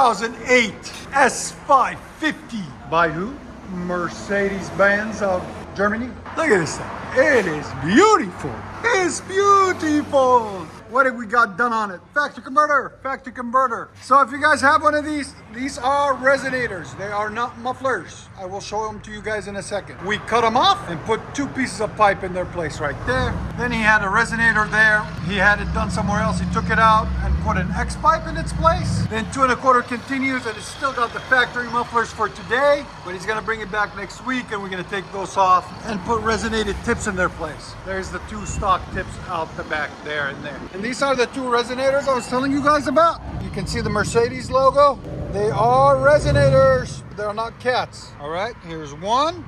2008 S550. By who? Mercedes-Benz of Germany. Look at this thing. It is beautiful. It's beautiful. What have we got done on it? Factory converter, factory converter. So if you guys have one of these are resonators. They are not mufflers. I will show them to you guys in a second. We cut them off and put 2 pieces of pipe in their place right there. Then he had a resonator there. He had it done somewhere else. He took it out and put an X pipe in its place. Then 2 1/4 continues, and it's still got the factory mufflers for today, but he's gonna bring it back next week, and we're gonna take those off and put resonated tips in their place. There's the 2 stock tips out the back there and there. And these are the 2 resonators I was telling you guys about. You can see the Mercedes logo. They are resonators. They're not cats. All right, here's one.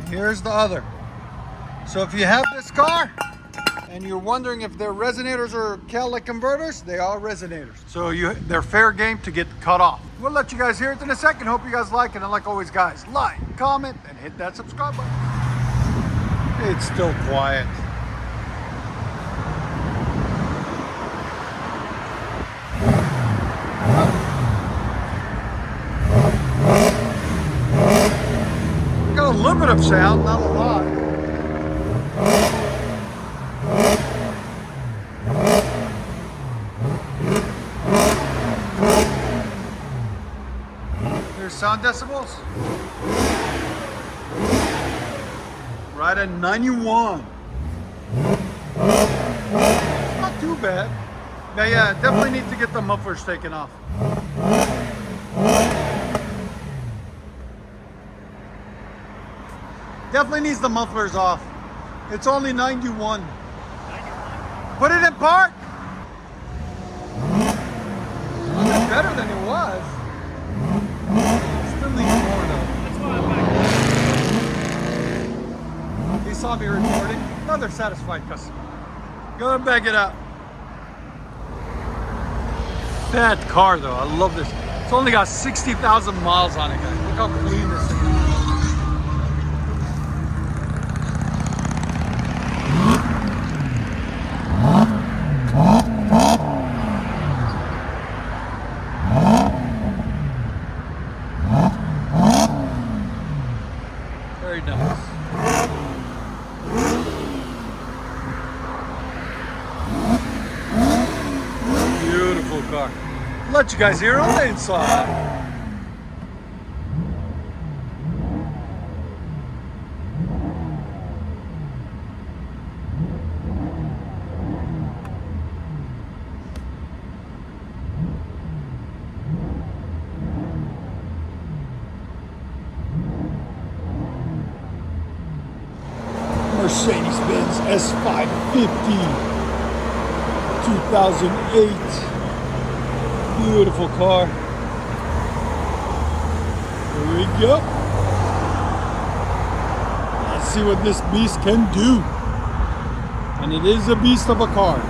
Here's the other. So if you have this car and you're wondering if they're resonators or catalytic converters, they are resonators. So they're fair game to get cut off. We'll let you guys hear it in a second. Hope you guys like it. And like always, guys, like, comment, and hit that subscribe button. It's still quiet. Got a little bit of sound, not a lot. There's sound decibels. Right at 91. Not too bad. Yeah, definitely need to get the mufflers taken off. Definitely needs the mufflers off. It's only 91. Put it in park. It's better than it was. Still needs more though. That's why I'm back. He saw me recording. Another satisfied customer. Go and back it up. That car though, I love this. It's only got 60,000 miles on it, guys. Look how clean this thing is. Very nice. Beautiful car. Let you guys hear on the inside. Mercedes-Benz S550 2008. Beautiful car. Here we go. Let's see what this beast can do. And it is a beast of a car.